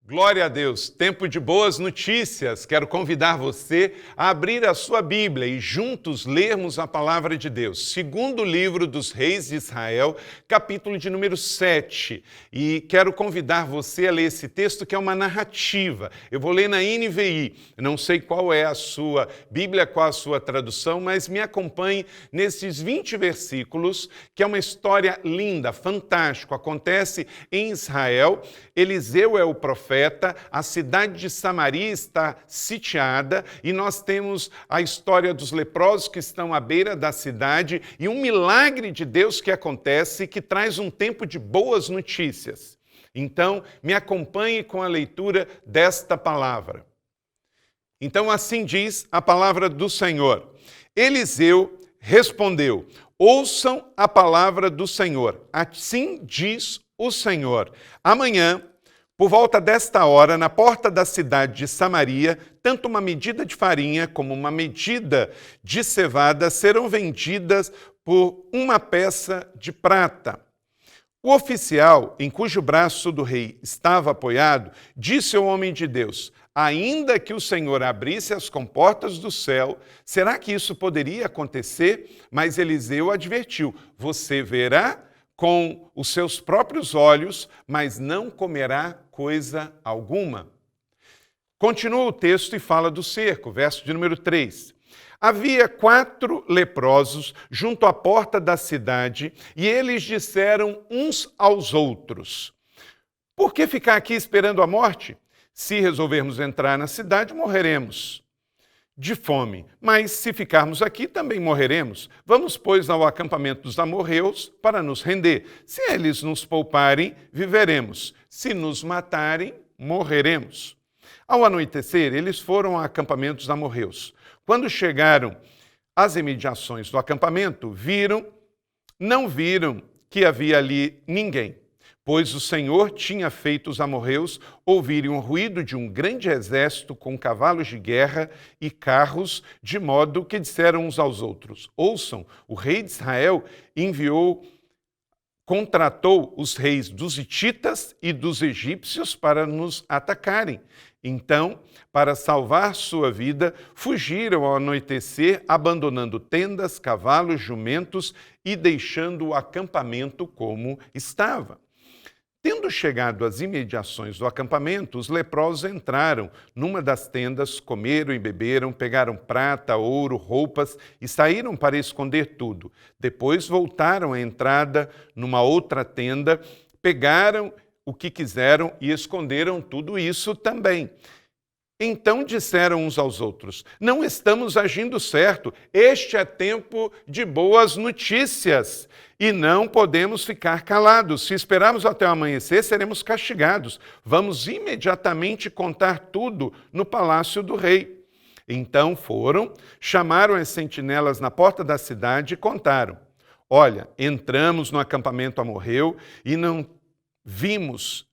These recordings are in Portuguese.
Glória a Deus, tempo de boas notícias. Quero convidar você a abrir a sua Bíblia e juntos lermos a palavra de Deus. Segundo livro dos Reis de Israel, capítulo de número 7. E quero convidar você a ler esse texto que é uma narrativa. Eu vou ler na NVI. Não sei qual é a sua Bíblia, qual a sua tradução, mas me acompanhe nesses 20 versículos, que é uma história linda, fantástica. Acontece em Israel. Eliseu é o profeta. A cidade de Samaria está sitiada e nós temos a história dos leprosos que estão à beira da cidade e um milagre de Deus que acontece que traz um tempo de boas notícias. Então, me acompanhe com a leitura desta palavra. Então, assim diz a palavra do Senhor. Eliseu respondeu: ouçam a palavra do Senhor. Assim diz o Senhor. Amanhã, por volta desta hora, na porta da cidade de Samaria, tanto uma medida de farinha como uma medida de cevada serão vendidas por uma peça de prata. O oficial, em cujo braço do rei estava apoiado, disse ao homem de Deus: ainda que o Senhor abrisse as comportas do céu, será que isso poderia acontecer? Mas Eliseu advertiu: você verá com os seus próprios olhos, mas não comerá coisa alguma. Continua o texto e fala do cerco, verso de número 3. Havia 4 leprosos junto à porta da cidade, e eles disseram uns aos outros: por que ficar aqui esperando a morte? Se resolvermos entrar na cidade, morreremos de fome, mas se ficarmos aqui, também morreremos. Vamos, pois, ao acampamento dos amorreus para nos render. Se eles nos pouparem, viveremos. Se nos matarem, morreremos. Ao anoitecer, eles foram ao acampamento dos amorreus. Quando chegaram às imediações do acampamento, não viram que havia ali ninguém, pois o Senhor tinha feito os amorreus ouvirem o ruído de um grande exército com cavalos de guerra e carros, de modo que disseram uns aos outros: ouçam, o rei de Israel contratou os reis dos hititas e dos egípcios para nos atacarem. Então, para salvar sua vida, fugiram ao anoitecer, abandonando tendas, cavalos, jumentos e deixando o acampamento como estava. Tendo chegado às imediações do acampamento, os leprosos entraram numa das tendas, comeram e beberam, pegaram prata, ouro, roupas e saíram para esconder tudo. Depois voltaram à entrada numa outra tenda, pegaram o que quiseram e esconderam tudo isso também. Então disseram uns aos outros: não estamos agindo certo, este é tempo de boas notícias e não podemos ficar calados. Se esperarmos até o amanhecer, seremos castigados. Vamos imediatamente contar tudo no palácio do rei. Então foram, chamaram as sentinelas na porta da cidade e contaram: olha, entramos no acampamento amorreu e não vimos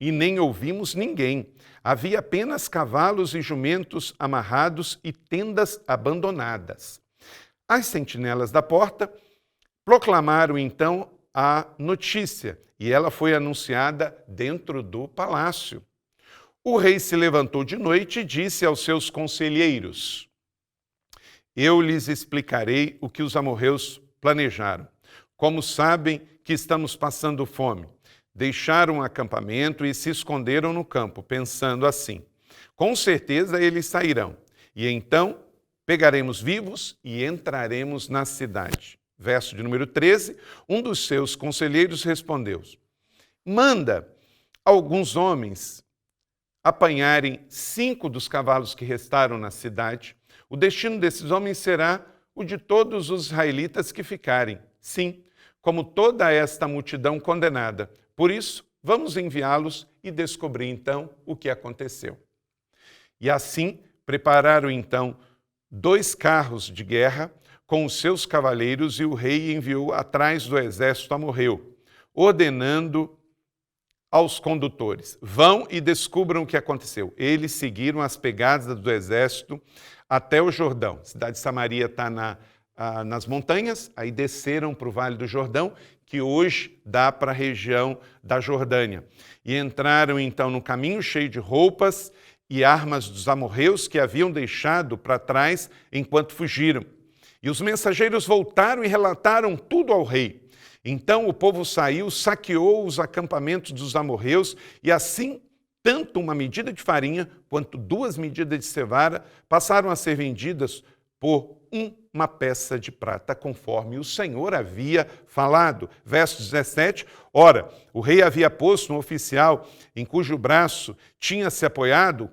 e nem ouvimos ninguém. Havia apenas cavalos e jumentos amarrados e tendas abandonadas. As sentinelas da porta proclamaram então a notícia, e ela foi anunciada dentro do palácio. O rei se levantou de noite e disse aos seus conselheiros: eu lhes explicarei o que os amorreus planejaram. Como sabem que estamos passando fome, deixaram o acampamento e se esconderam no campo, pensando assim: com certeza eles sairão, e então pegaremos vivos e entraremos na cidade. Verso de número 13, um dos seus conselheiros respondeu: manda alguns homens apanharem 5 dos cavalos que restaram na cidade. O destino desses homens será o de todos os israelitas que ficarem. Sim, como toda esta multidão condenada. Por isso, vamos enviá-los e descobrir então o que aconteceu. E assim, prepararam então 2 carros de guerra com os seus cavaleiros e o rei enviou atrás do exército amorreu, ordenando aos condutores: vão e descubram o que aconteceu. Eles seguiram as pegadas do exército até o Jordão. A cidade de Samaria está nas montanhas, aí desceram para o Vale do Jordão, que hoje dá para a região da Jordânia. E entraram então no caminho cheio de roupas e armas dos amorreus que haviam deixado para trás enquanto fugiram. E os mensageiros voltaram e relataram tudo ao rei. Então o povo saiu, saqueou os acampamentos dos amorreus e assim tanto uma medida de farinha quanto 2 medidas de cevada passaram a ser vendidas por uma peça de prata, conforme o Senhor havia falado. Verso 17, ora, o rei havia posto um oficial em cujo braço tinha se apoiado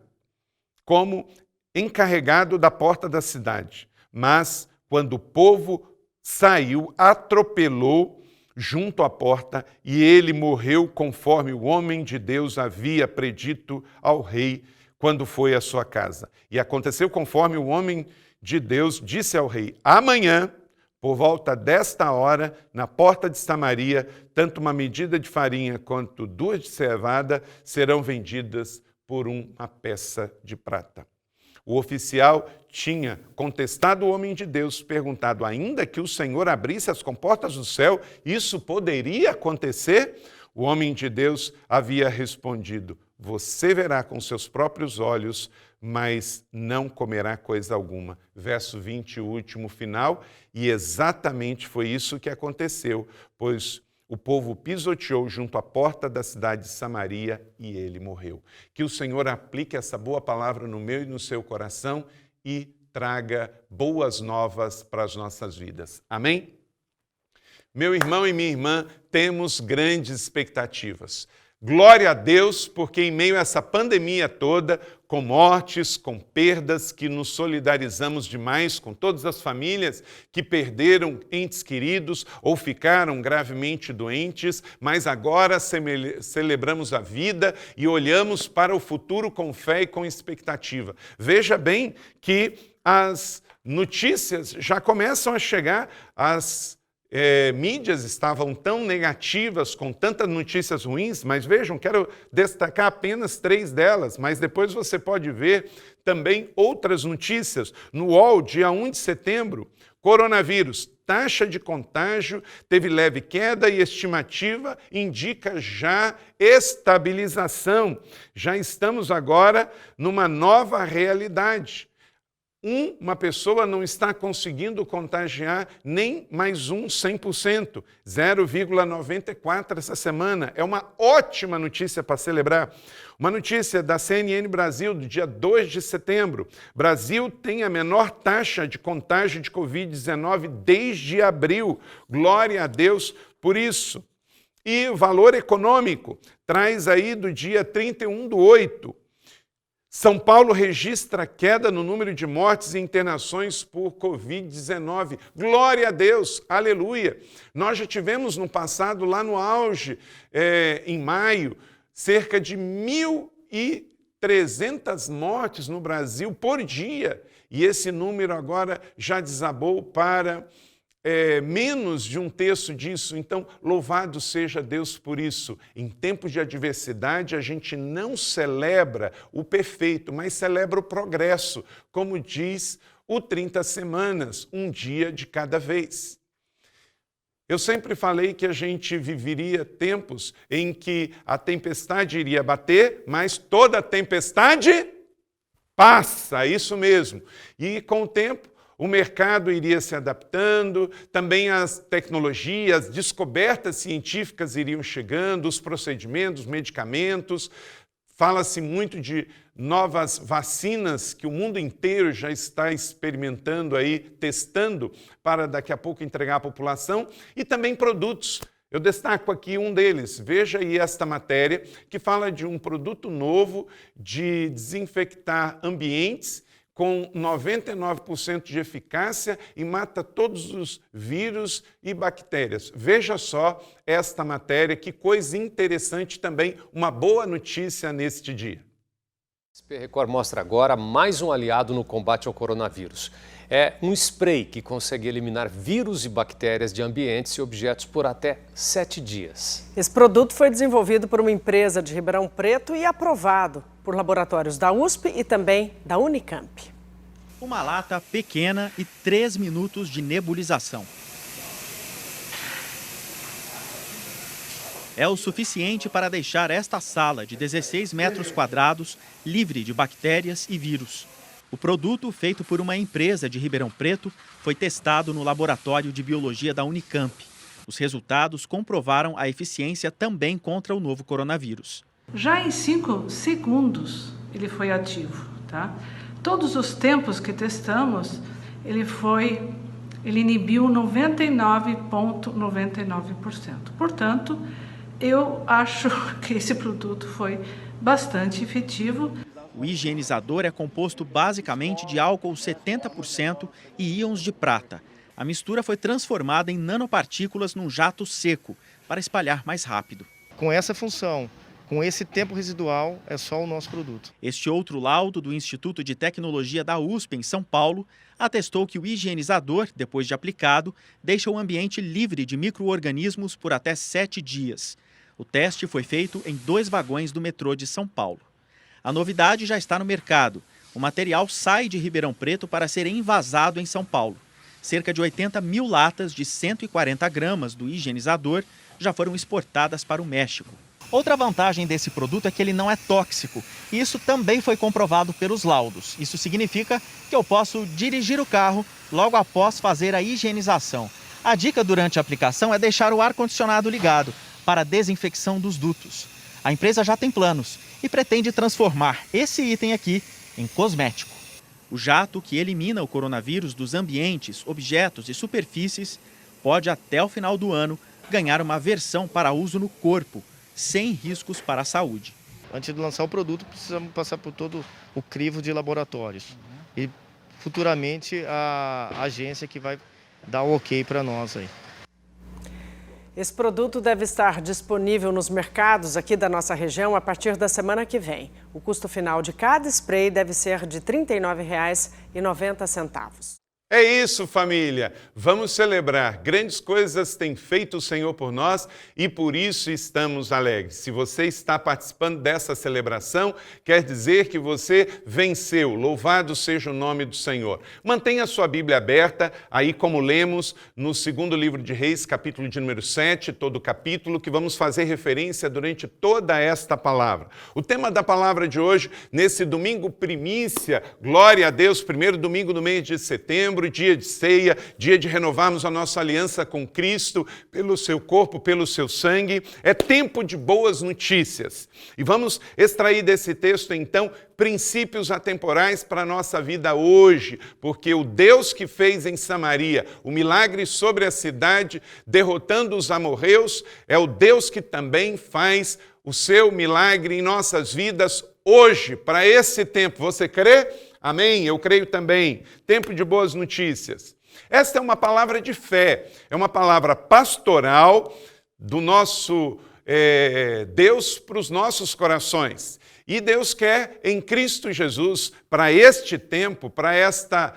como encarregado da porta da cidade. Mas, quando o povo saiu, atropelou junto à porta e ele morreu conforme o homem de Deus havia predito ao rei quando foi à sua casa. E aconteceu conforme o homem de Deus disse ao rei: amanhã, por volta desta hora, na porta de Samaria, tanto uma medida de farinha quanto 2 de cevada serão vendidas por uma peça de prata. O oficial tinha contestado o homem de Deus, perguntado: ainda que o Senhor abrisse as comportas do céu, isso poderia acontecer? O homem de Deus havia respondido: você verá com seus próprios olhos, mas não comerá coisa alguma. Verso 20, o último final, e exatamente foi isso que aconteceu, pois o povo pisoteou junto à porta da cidade de Samaria e ele morreu. Que o Senhor aplique essa boa palavra no meu e no seu coração e traga boas novas para as nossas vidas. Amém? Meu irmão e minha irmã, temos grandes expectativas. Glória a Deus, porque em meio a essa pandemia toda, com mortes, com perdas, que nos solidarizamos demais com todas as famílias que perderam entes queridos ou ficaram gravemente doentes, mas agora celebramos a vida e olhamos para o futuro com fé e com expectativa. Veja bem que as notícias já começam a chegar, mídias estavam tão negativas, com tantas notícias ruins, mas vejam, quero destacar apenas 3 delas, mas depois você pode ver também outras notícias. No UOL, dia 1 de setembro, coronavírus, taxa de contágio teve leve queda e estimativa indica já estabilização. Já estamos agora numa nova realidade. Uma pessoa não está conseguindo contagiar nem mais 100%, 0,94 essa semana. É uma ótima notícia para celebrar. Uma notícia da CNN Brasil, do dia 2 de setembro. Brasil tem a menor taxa de contágio de Covid-19 desde abril. Glória a Deus por isso. E o valor econômico traz aí do dia 31/8. São Paulo registra queda no número de mortes e internações por Covid-19. Glória a Deus, aleluia. Nós já tivemos no passado, lá no auge, em maio, cerca de 1.300 mortes no Brasil por dia. E esse número agora já desabou para menos de 1/3 disso. Então, louvado seja Deus por isso. Em tempos de adversidade, a gente não celebra o perfeito, mas celebra o progresso, como diz o 30 semanas, um dia de cada vez. Eu sempre falei que a gente viveria tempos em que a tempestade iria bater, mas toda tempestade passa, isso mesmo. E com o tempo, o mercado iria se adaptando, também as tecnologias, as descobertas científicas iriam chegando, os procedimentos, medicamentos. Fala-se muito de novas vacinas que o mundo inteiro já está experimentando aí, testando para daqui a pouco entregar à população, e também produtos. Eu destaco aqui um deles. Veja aí esta matéria que fala de um produto novo de desinfectar ambientes com 99% de eficácia e mata todos os vírus e bactérias. Veja só esta matéria, que coisa interessante também, uma boa notícia neste dia. SP Record mostra agora mais um aliado no combate ao coronavírus. É um spray que consegue eliminar vírus e bactérias de ambientes e objetos por até 7 dias. Esse produto foi desenvolvido por uma empresa de Ribeirão Preto e aprovado por laboratórios da USP e também da Unicamp. Uma lata pequena e 3 minutos de nebulização. é o suficiente para deixar esta sala de 16 metros quadrados livre de bactérias e vírus. O produto, feito por uma empresa de Ribeirão Preto, foi testado no laboratório de biologia da Unicamp. Os resultados comprovaram a eficiência também contra o novo coronavírus. Já em 5 segundos ele foi ativo, tá? Todos os tempos que testamos, ele inibiu 99,99%. Portanto, eu acho que esse produto foi bastante efetivo. O higienizador é composto basicamente de álcool 70% e íons de prata. A mistura foi transformada em nanopartículas num jato seco para espalhar mais rápido. Com essa função, com esse tempo residual, é só o nosso produto. Este outro laudo do Instituto de Tecnologia da USP, em São Paulo, atestou que o higienizador, depois de aplicado, deixa o ambiente livre de micro-organismos por até 7 dias. O teste foi feito em 2 vagões do metrô de São Paulo. A novidade já está no mercado. O material sai de Ribeirão Preto para ser envasado em São Paulo. Cerca de 80 mil latas de 140 gramas do higienizador já foram exportadas para o México. Outra vantagem desse produto é que ele não é tóxico. E isso também foi comprovado pelos laudos. Isso significa que eu posso dirigir o carro logo após fazer a higienização. A dica durante a aplicação é deixar o ar-condicionado ligado para a desinfecção dos dutos. A empresa já tem planos e pretende transformar esse item aqui em cosmético. O jato, que elimina o coronavírus dos ambientes, objetos e superfícies, pode até o final do ano ganhar uma versão para uso no corpo, sem riscos para a saúde. Antes de lançar o produto, precisamos passar por todo o crivo de laboratórios. E futuramente a agência que vai dar o ok para nós aí. Esse produto deve estar disponível nos mercados aqui da nossa região a partir da semana que vem. O custo final de cada spray deve ser de R$ 39,90. É isso, família. Vamos celebrar. Grandes coisas tem feito o Senhor por nós e por isso estamos alegres. Se você está participando dessa celebração, quer dizer que você venceu. Louvado seja o nome do Senhor. Mantenha a sua Bíblia aberta, aí como lemos no 2º livro de Reis, capítulo de número 7, todo o capítulo, que vamos fazer referência durante toda esta palavra. O tema da palavra de hoje, nesse domingo primícia, glória a Deus, primeiro domingo do mês de setembro, dia de ceia, dia de renovarmos a nossa aliança com Cristo, pelo seu corpo, pelo seu sangue. É tempo de boas notícias. E vamos extrair desse texto, então, princípios atemporais para a nossa vida hoje, porque o Deus que fez em Samaria o milagre sobre a cidade, derrotando os amorreus, é o Deus que também faz o seu milagre em nossas vidas hoje, para esse tempo. Você crê? Amém? Eu creio também. Tempo de boas notícias. Esta é uma palavra de fé, é uma palavra pastoral do nosso Deus para os nossos corações. E Deus quer, em Cristo Jesus, para este tempo, para esta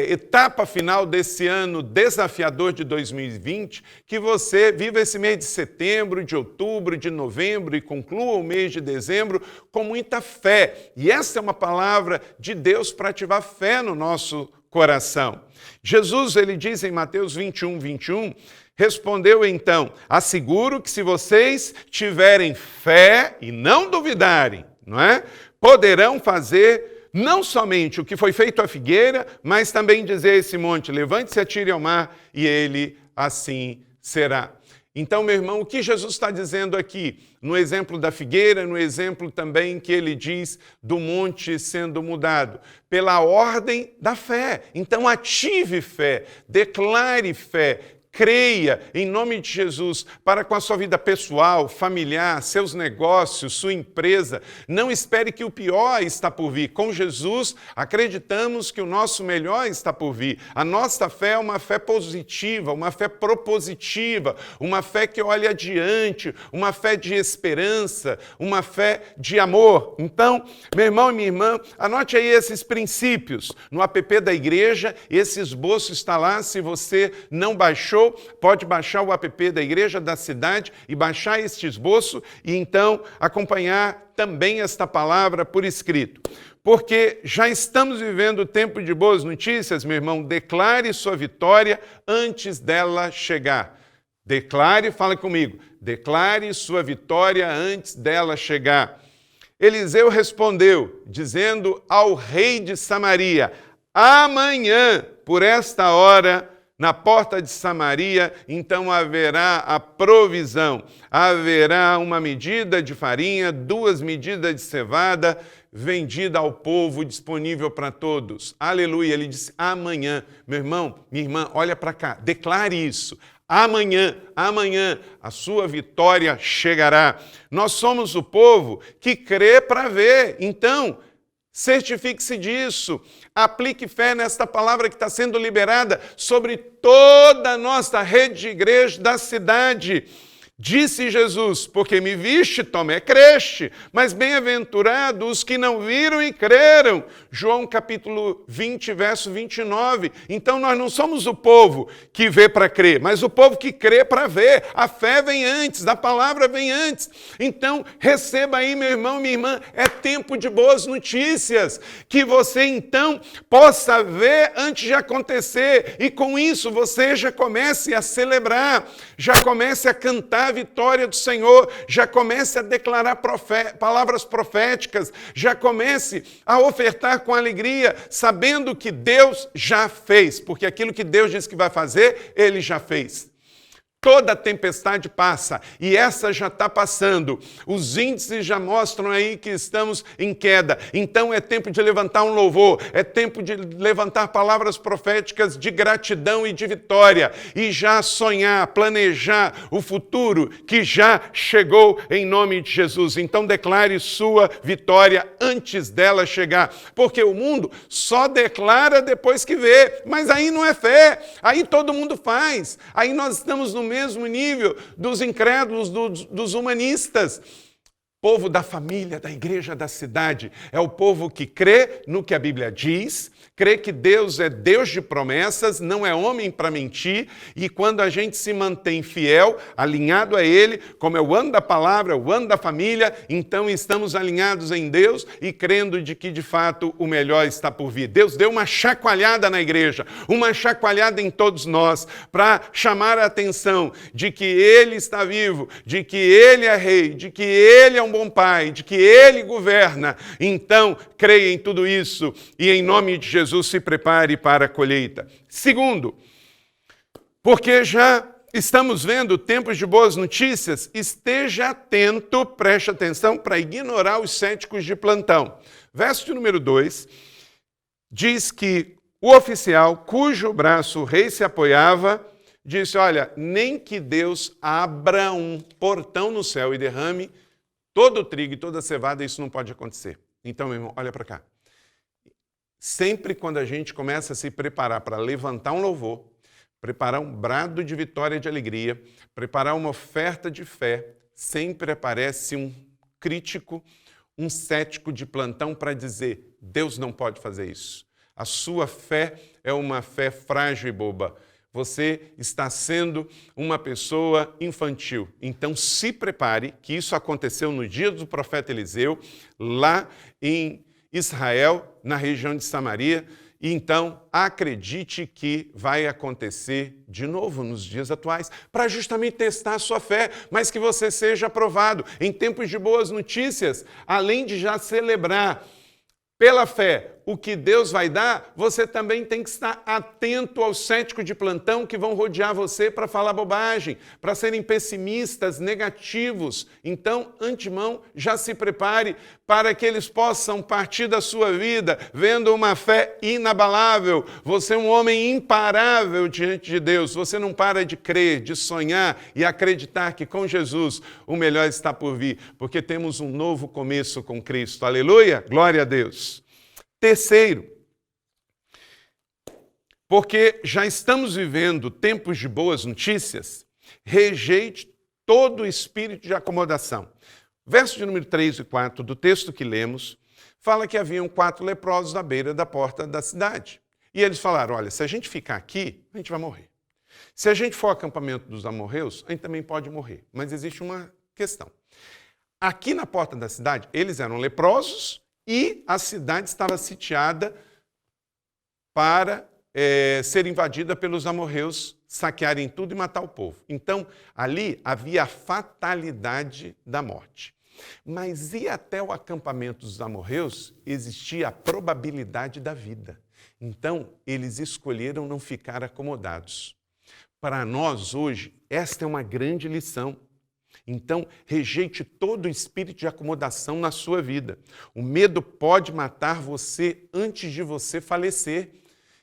etapa final desse ano desafiador de 2020, que você viva esse mês de setembro, de outubro, de novembro e conclua o mês de dezembro com muita fé. E essa é uma palavra de Deus para ativar fé no nosso coração. Jesus, ele diz em Mateus 21, respondeu então: asseguro que se vocês tiverem fé e não duvidarem, não é? Poderão fazer não somente o que foi feito à figueira, mas também dizer a esse monte: levante-se e atire ao mar, e ele assim será. Então, meu irmão, o que Jesus está dizendo aqui? No exemplo da figueira, no exemplo também que ele diz do monte sendo mudado, pela ordem da fé. Então, ative fé, declare fé, creia em nome de Jesus para com a sua vida pessoal, familiar, seus negócios, sua empresa. Não espere que o pior está por vir. Com Jesus, acreditamos que o nosso melhor está por vir. A nossa fé é uma fé positiva, uma fé propositiva, uma fé que olha adiante, uma fé de esperança, uma fé de amor. Então, meu irmão e minha irmã, anote aí esses princípios. No app da igreja, esse esboço está lá. Se você não baixou, pode baixar o app da Igreja da Cidade e baixar este esboço e então acompanhar também esta palavra por escrito. Porque já estamos vivendo tempo de boas notícias, meu irmão. Declare sua vitória antes dela chegar. Declare, fala comigo, declare sua vitória antes dela chegar. Eliseu respondeu, dizendo ao rei de Samaria, amanhã, por esta hora, na porta de Samaria, então haverá a provisão. Haverá uma medida de farinha, 2 medidas de cevada, vendida ao povo, disponível para todos. Aleluia. Ele disse, amanhã. Meu irmão, minha irmã, olha para cá, declare isso. Amanhã, a sua vitória chegará. Nós somos o povo que crê para ver. Então, certifique-se disso. Aplique fé nesta palavra que está sendo liberada sobre toda a nossa rede de igreja da cidade. Disse Jesus, porque me viste, Tomé, creste, mas bem-aventurados os que não viram e creram. João capítulo 20, verso 29. Então nós não somos o povo que vê para crer, mas o povo que crê para ver. A fé vem antes, a palavra vem antes. Então receba aí, meu irmão, minha irmã, é tempo de boas notícias. Que você então possa ver antes de acontecer e com isso você já comece a celebrar, já comece a cantar a vitória do Senhor, já comece a declarar palavras proféticas, já comece a ofertar com alegria, sabendo que Deus já fez, porque aquilo que Deus disse que vai fazer, Ele já fez. Toda tempestade passa, e essa já está passando. Os índices já mostram aí que estamos em queda. Então é tempo de levantar um louvor, é tempo de levantar palavras proféticas de gratidão e de vitória, e já sonhar, planejar o futuro que já chegou em nome de Jesus. Então declare sua vitória antes dela chegar, porque o mundo só declara depois que vê, mas aí não é fé, aí todo mundo faz, aí nós estamos no mesmo nível dos incrédulos, dos humanistas. Povo da família, da igreja, da cidade, é o povo que crê no que a Bíblia diz, crê que Deus é Deus de promessas, não é homem para mentir, e quando a gente se mantém fiel, alinhado a Ele, como é o ano da palavra, o ano da família, então estamos alinhados em Deus e crendo de que de fato o melhor está por vir. Deus deu uma chacoalhada na igreja, uma chacoalhada em todos nós, para chamar a atenção de que Ele está vivo, de que Ele é rei, de que Ele é um bom pai, de que Ele governa. Então, creia em tudo isso e em nome de Jesus se prepare para a colheita. Segundo, porque já estamos vendo tempos de boas notícias, esteja atento, preste atenção para ignorar os céticos de plantão. Verso de número 2 diz que o oficial cujo braço o rei se apoiava disse, olha, nem que Deus abra um portão no céu e derrame todo o trigo e toda a cevada, isso não pode acontecer. Então, meu irmão, olha para cá. Sempre quando a gente começa a se preparar para levantar um louvor, preparar um brado de vitória e de alegria, preparar uma oferta de fé, sempre aparece um crítico, um cético de plantão para dizer, Deus não pode fazer isso. A sua fé é uma fé frágil e boba. Você está sendo uma pessoa infantil. Então se prepare, que isso aconteceu no dia do profeta Eliseu, lá em Israel, na região de Samaria. E então acredite que vai acontecer de novo nos dias atuais, para justamente testar a sua fé, mas que você seja aprovado. Em tempos de boas notícias, além de já celebrar pela fé o que Deus vai dar, você também tem que estar atento aos céticos de plantão que vão rodear você para falar bobagem, para serem pessimistas, negativos. Então, antemão, já se prepare para que eles possam partir da sua vida vendo uma fé inabalável. Você é um homem imparável diante de Deus. Você não para de crer, de sonhar e acreditar que com Jesus o melhor está por vir, porque temos um novo começo com Cristo. Aleluia! Glória a Deus! Terceiro, porque já estamos vivendo tempos de boas notícias, rejeite todo o espírito de acomodação. Verso de número 3 e 4 do texto que lemos, fala que haviam 4 leprosos à beira da porta da cidade. E eles falaram, olha, se a gente ficar aqui, a gente vai morrer. Se a gente for ao acampamento dos amorreus, a gente também pode morrer. Mas existe uma questão. Aqui na porta da cidade, eles eram leprosos, e a cidade estava sitiada para ser invadida pelos amorreus, saquearem tudo e matar o povo. Então, ali havia a fatalidade da morte. Mas e até o acampamento dos amorreus existia a probabilidade da vida. Então, eles escolheram não ficar acomodados. Para nós, hoje, esta é uma grande lição. Então, rejeite todo o espírito de acomodação na sua vida. O medo pode matar você antes de você falecer.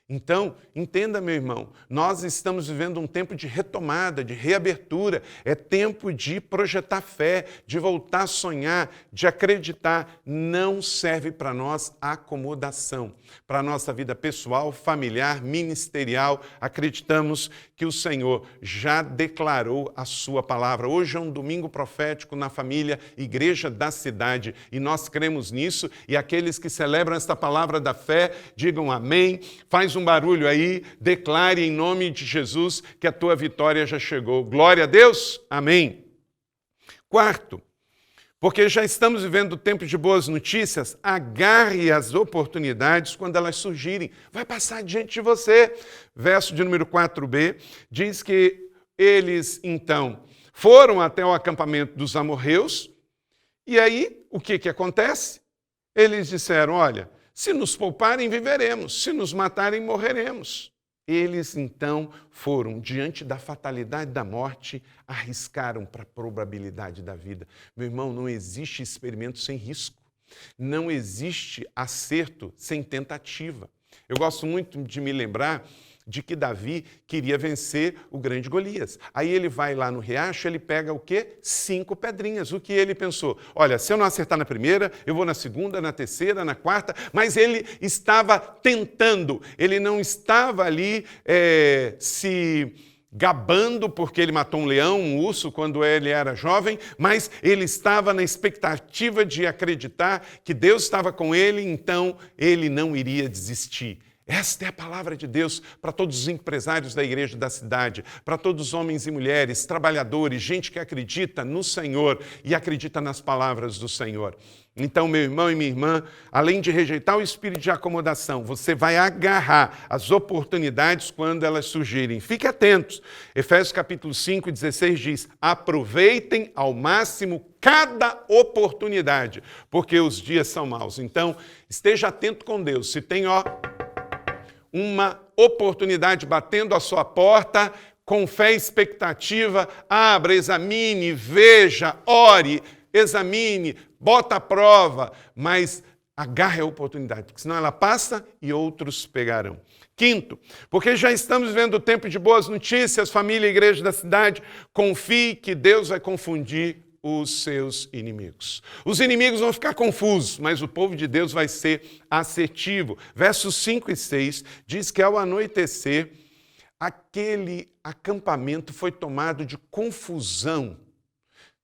Então, entenda, meu irmão, nós estamos vivendo um tempo de retomada, de reabertura. É tempo de projetar fé, de voltar a sonhar, de acreditar. Não serve para nós a acomodação. Para a nossa vida pessoal, familiar, ministerial, acreditamos que o Senhor já declarou a sua palavra. Hoje é um domingo profético na família, igreja da cidade, e nós cremos nisso, e aqueles que celebram esta palavra da fé, digam amém, faz um barulho aí, declare em nome de Jesus que a tua vitória já chegou. Glória a Deus, amém. Quarto, porque já estamos vivendo tempo de boas notícias, agarre as oportunidades quando elas surgirem. Vai passar diante de você. Verso de número 4b, diz que eles, então, foram até o acampamento dos amorreus, e aí, o que acontece? Eles disseram, olha, se nos pouparem, viveremos, se nos matarem, morreremos. Eles, então, foram, diante da fatalidade da morte, arriscaram para a probabilidade da vida. Meu irmão, não existe experimento sem risco. Não existe acerto sem tentativa. Eu gosto muito de me lembrar de que Davi queria vencer o grande Golias. Aí ele vai lá no riacho, ele pega o quê? 5 pedrinhas. O que ele pensou? Olha, se eu não acertar na primeira, eu vou na segunda, na terceira, na quarta, mas ele estava tentando, ele não estava ali se gabando porque ele matou um leão, um urso, quando ele era jovem, mas ele estava na expectativa de acreditar que Deus estava com ele, então ele não iria desistir. Esta é a palavra de Deus para todos os empresários da igreja da cidade, para todos os homens e mulheres, trabalhadores, gente que acredita no Senhor e acredita nas palavras do Senhor. Então, meu irmão e minha irmã, além de rejeitar o espírito de acomodação, você vai agarrar as oportunidades quando elas surgirem. Fique atentos. Efésios capítulo 5, 16 diz, aproveitem ao máximo cada oportunidade, porque os dias são maus. Então, esteja atento com Deus. Se tem, uma oportunidade batendo à sua porta, com fé e expectativa, abra, examine, veja, ore, examine, bota à prova, mas agarre a oportunidade, porque senão ela passa e outros pegarão. Quinto, porque já estamos vivendo tempo de boas notícias, família e igreja da cidade, confie que Deus vai confundir os seus inimigos. Os inimigos vão ficar confusos, mas o povo de Deus vai ser assertivo. Versos 5 e 6 diz que ao anoitecer, aquele acampamento foi tomado de confusão.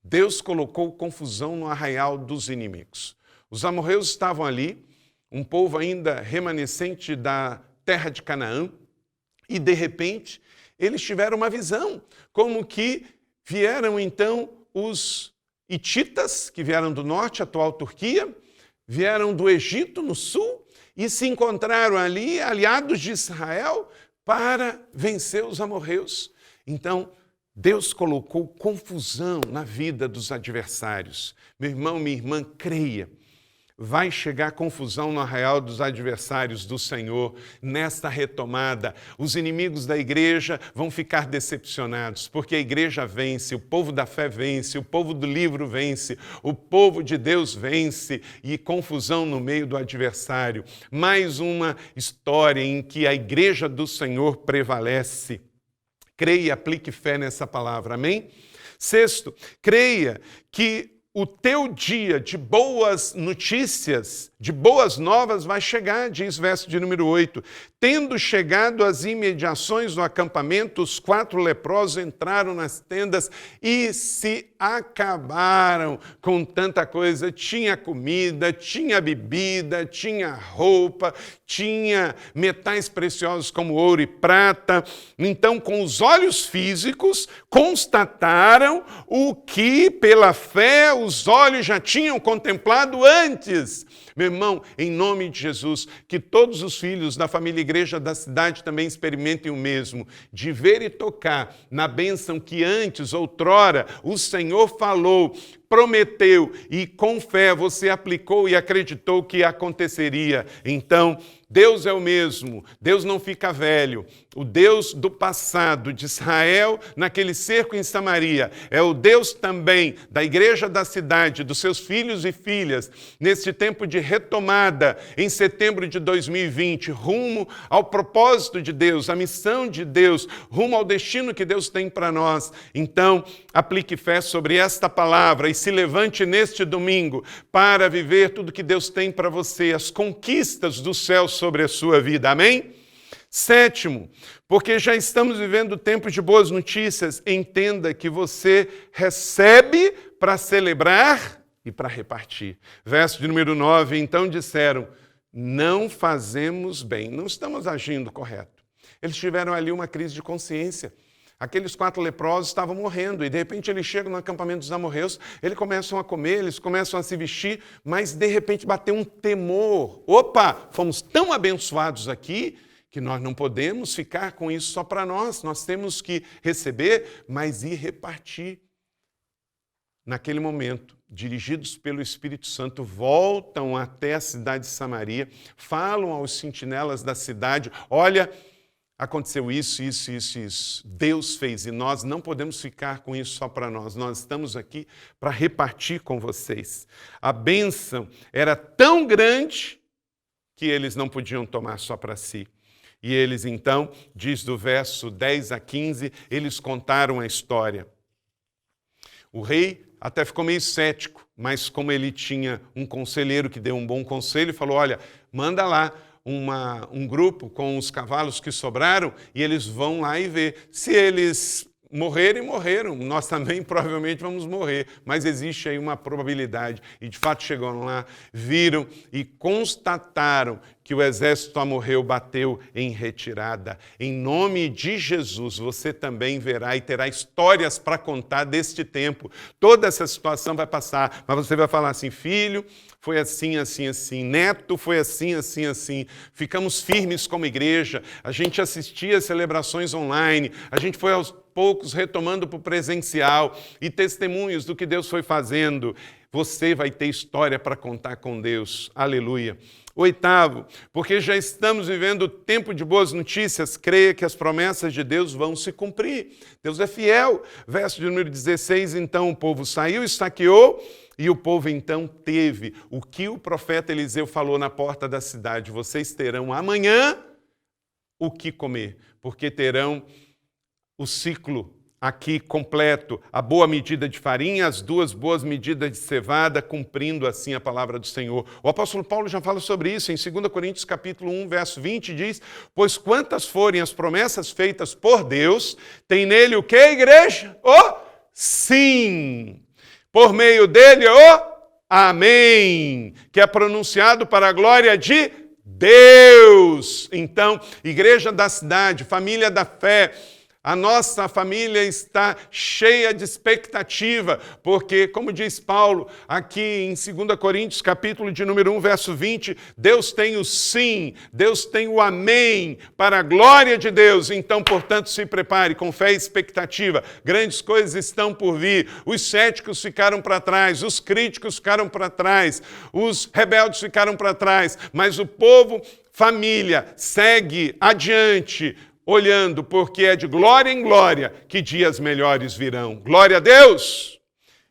Deus colocou confusão no arraial dos inimigos. Os amorreus estavam ali, um povo ainda remanescente da terra de Canaã, e de repente eles tiveram uma visão, como que vieram então os hititas, que vieram do norte, atual Turquia, vieram do Egito, no sul, e se encontraram ali, aliados de Israel, para vencer os amorreus. Então, Deus colocou confusão na vida dos adversários. Meu irmão, minha irmã, creia. Vai chegar confusão no arraial dos adversários do Senhor nesta retomada. Os inimigos da igreja vão ficar decepcionados, porque a igreja vence, o povo da fé vence, o povo do livro vence, o povo de Deus vence, e confusão no meio do adversário. Mais uma história em que a igreja do Senhor prevalece. Creia e aplique fé nessa palavra, amém? Sexto, creia que o teu dia de boas notícias, de boas novas vai chegar, diz verso de número 8. Tendo chegado às imediações do acampamento, os 4 leprosos entraram nas tendas e se acabaram com tanta coisa. Tinha comida, tinha bebida, tinha roupa, tinha metais preciosos como ouro e prata. Então, com os olhos físicos, constataram o que, pela fé, os olhos já tinham contemplado antes. Meu irmão, em nome de Jesus, que todos os filhos da família Igreja da Cidade também experimentem o mesmo, de ver e tocar na bênção que antes, outrora, o Senhor falou, prometeu e com fé você aplicou e acreditou que aconteceria. Então, Deus é o mesmo, Deus não fica velho. O Deus do passado de Israel, naquele cerco em Samaria, é o Deus também da Igreja da Cidade, dos seus filhos e filhas, neste tempo de retomada, em setembro de 2020, rumo ao propósito de Deus, à missão de Deus, rumo ao destino que Deus tem para nós. Então, aplique fé sobre esta palavra e se levante neste domingo para viver tudo que Deus tem para você, as conquistas do céu sobre a sua vida. Amém? Sétimo, porque já estamos vivendo tempos de boas notícias, entenda que você recebe para celebrar e para repartir. Verso de número 9, então disseram, não fazemos bem, não estamos agindo correto. Eles tiveram ali uma crise de consciência. Aqueles 4 leprosos estavam morrendo e de repente eles chegam no acampamento dos amorreus, eles começam a comer, eles começam a se vestir, mas de repente bateu um temor. Opa, fomos tão abençoados aqui que nós não podemos ficar com isso só para nós temos que receber, mas ir repartir. Naquele momento, dirigidos pelo Espírito Santo, voltam até a cidade de Samaria, falam aos sentinelas da cidade, olha, aconteceu isso. Deus fez e nós não podemos ficar com isso só para nós. Nós estamos aqui para repartir com vocês. A bênção era tão grande que eles não podiam tomar só para si. E eles então, diz do verso 10 a 15, eles contaram a história. O rei até ficou meio cético, mas como ele tinha um conselheiro que deu um bom conselho, falou, olha, manda lá um grupo com os cavalos que sobraram e eles vão lá e ver. Se eles morrerem, morreram. Nós também provavelmente vamos morrer, mas existe aí uma probabilidade. E de fato chegaram lá, viram e constataram que o exército amorreu bateu em retirada. Em nome de Jesus, você também verá e terá histórias para contar deste tempo. Toda essa situação vai passar, mas você vai falar assim, filho, foi assim, assim, assim. Neto, foi assim, assim, assim. Ficamos firmes como igreja. A gente assistia às celebrações online. A gente foi aos poucos retomando para o presencial e testemunhos do que Deus foi fazendo. Você vai ter história para contar com Deus. Aleluia. 8º, porque já estamos vivendo tempo de boas notícias, creia que as promessas de Deus vão se cumprir. Deus é fiel. Verso de número 16, então o povo saiu e saqueou, e o povo então teve o que o profeta Eliseu falou na porta da cidade, vocês terão amanhã o que comer, porque terão o ciclo aqui completo, a boa medida de farinha, as 2 boas medidas de cevada, cumprindo assim a palavra do Senhor. O apóstolo Paulo já fala sobre isso em 2 Coríntios capítulo 1, verso 20, diz, pois quantas forem as promessas feitas por Deus, tem nele o que, igreja? O sim. Por meio dele, o amém, que é pronunciado para a glória de Deus. Então, igreja da cidade, família da fé, a nossa família está cheia de expectativa, porque, como diz Paulo, aqui em 2 Coríntios, capítulo de número 1, verso 20, Deus tem o sim, Deus tem o amém, para a glória de Deus. Então, portanto, se prepare com fé e expectativa. Grandes coisas estão por vir. Os céticos ficaram para trás, os críticos ficaram para trás, os rebeldes ficaram para trás, mas o povo, família, segue adiante, olhando, porque é de glória em glória que dias melhores virão. Glória a Deus!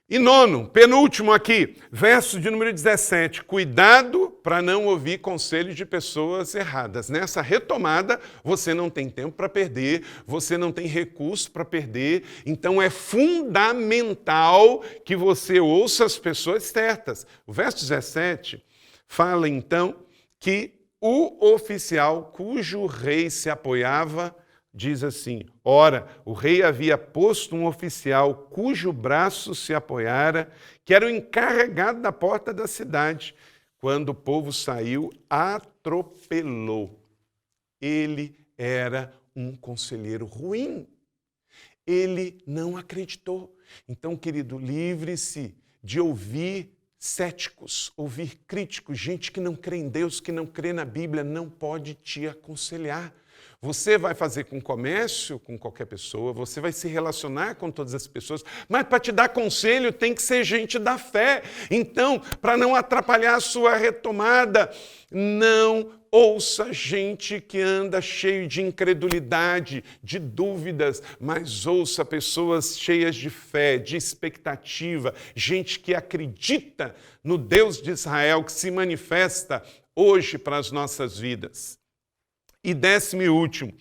E 9º, penúltimo aqui, verso de número 17. Cuidado para não ouvir conselhos de pessoas erradas. Nessa retomada, você não tem tempo para perder, você não tem recurso para perder. Então é fundamental que você ouça as pessoas certas. O verso 17 fala então que o oficial cujo rei se apoiava, diz assim, ora, o rei havia posto um oficial cujo braço se apoiara, que era o encarregado da porta da cidade. Quando o povo saiu, atropelou. Ele era um conselheiro ruim. Ele não acreditou. Então, querido, livre-se de ouvir céticos, ouvir críticos, gente que não crê em Deus, que não crê na Bíblia, não pode te aconselhar. Você vai fazer com comércio com qualquer pessoa, você vai se relacionar com todas as pessoas, mas para te dar conselho tem que ser gente da fé. Então, para não atrapalhar a sua retomada, não ouça gente que anda cheio de incredulidade, de dúvidas, mas ouça pessoas cheias de fé, de expectativa, gente que acredita no Deus de Israel, que se manifesta hoje para as nossas vidas. E 10º e último,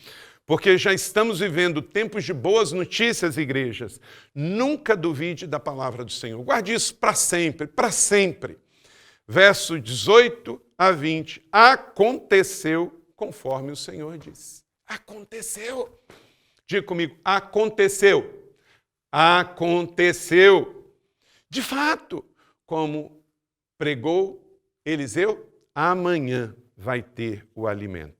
porque já estamos vivendo tempos de boas notícias, igrejas, nunca duvide da palavra do Senhor. Guarde isso para sempre, para sempre. Verso 18 a 20, aconteceu conforme o Senhor disse. Aconteceu. Diga comigo, aconteceu. Aconteceu. De fato, como pregou Eliseu, amanhã vai ter o alimento.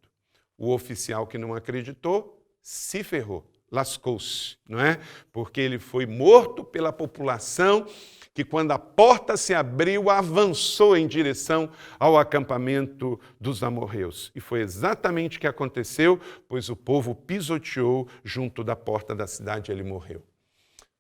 O oficial que não acreditou se ferrou, lascou-se, não é? Porque ele foi morto pela população que, quando a porta se abriu, avançou em direção ao acampamento dos amorreus. E foi exatamente o que aconteceu, pois o povo pisoteou junto da porta da cidade e ele morreu.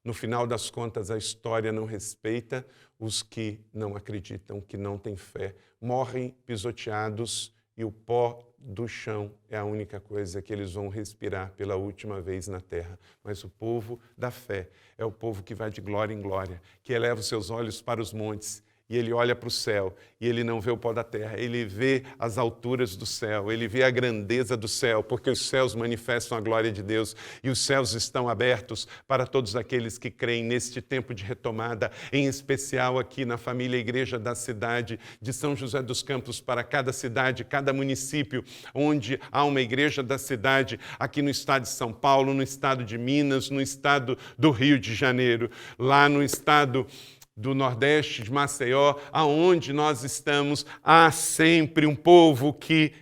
No final das contas, a história não respeita os que não acreditam, que não têm fé. Morrem pisoteados e o pó do chão é a única coisa que eles vão respirar pela última vez na terra. Mas o povo da fé é o povo que vai de glória em glória, que eleva os seus olhos para os montes e ele olha para o céu e ele não vê o pó da terra, ele vê as alturas do céu, ele vê a grandeza do céu, porque os céus manifestam a glória de Deus e os céus estão abertos para todos aqueles que creem neste tempo de retomada, em especial aqui na família Igreja da Cidade de São José dos Campos, para cada cidade, cada município onde há uma Igreja da Cidade, aqui no estado de São Paulo, no estado de Minas, no estado do Rio de Janeiro, lá no estado do Nordeste, de Maceió, aonde nós estamos, há sempre um povo que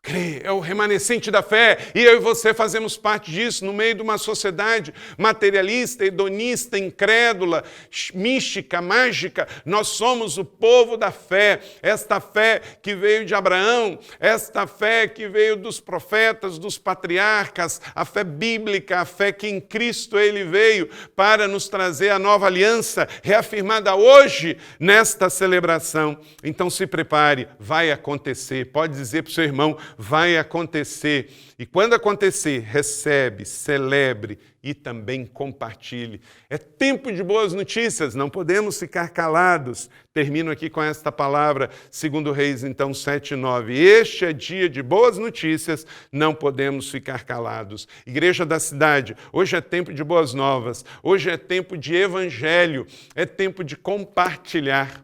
crê, é o remanescente da fé, e eu e você fazemos parte disso, no meio de uma sociedade materialista, hedonista, incrédula, mística, mágica. Nós somos o povo da fé, esta fé que veio de Abraão, esta fé que veio dos profetas, dos patriarcas, a fé bíblica, a fé que em Cristo ele veio para nos trazer a nova aliança, reafirmada hoje nesta celebração. Então se prepare, vai acontecer, pode dizer para o seu irmão, vai acontecer. E quando acontecer, recebe, celebre e também compartilhe. É tempo de boas notícias, não podemos ficar calados. Termino aqui com esta palavra, 2 Reis, então, 7:9. Este é dia de boas notícias, não podemos ficar calados. Igreja da Cidade, hoje é tempo de boas novas, hoje é tempo de evangelho, é tempo de compartilhar.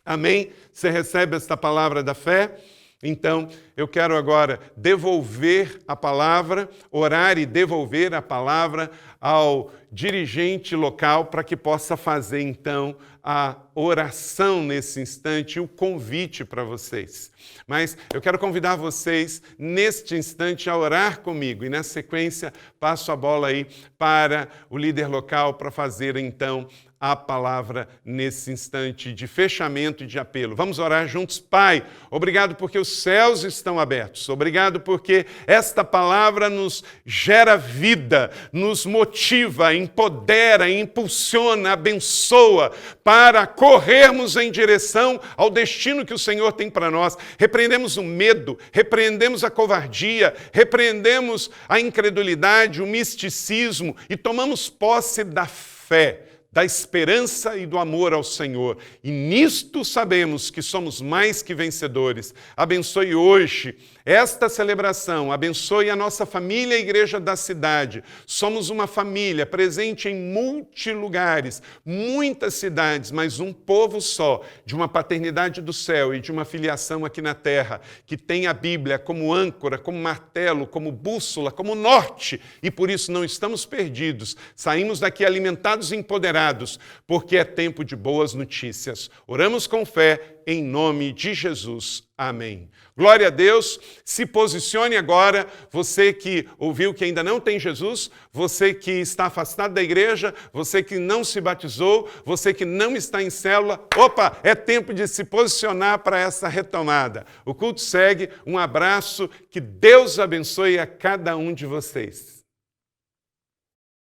Amém? Você recebe esta palavra da fé? Então, eu quero agora devolver a palavra, orar e devolver a palavra ao dirigente local para que possa fazer, então, a oração nesse instante e o convite para vocês. Mas eu quero convidar vocês, neste instante, a orar comigo. E, na sequência, passo a bola aí para o líder local para fazer, então, a palavra nesse instante de fechamento e de apelo. Vamos orar juntos? Pai, obrigado porque os céus estão abertos. Obrigado porque esta palavra nos gera vida, nos motiva, empodera, impulsiona, abençoa para corrermos em direção ao destino que o Senhor tem para nós. Repreendemos o medo, repreendemos a covardia, repreendemos a incredulidade, o misticismo e tomamos posse da fé, da esperança e do amor ao Senhor. E nisto sabemos que somos mais que vencedores. Abençoe hoje esta celebração, abençoe a nossa família, a Igreja da Cidade. Somos uma família presente em multilugares, muitas cidades, mas um povo só, de uma paternidade do céu e de uma filiação aqui na terra, que tem a Bíblia como âncora, como martelo, como bússola, como norte, e por isso não estamos perdidos. Saímos daqui alimentados e empoderados, restaurados, porque é tempo de boas notícias. Oramos com fé, em nome de Jesus. Amém. Glória a Deus. Se posicione agora, você que ouviu que ainda não tem Jesus, você que está afastado da igreja, você que não se batizou, você que não está em célula. Opa, é tempo de se posicionar para essa retomada. O culto segue. Um abraço. Que Deus abençoe a cada um de vocês.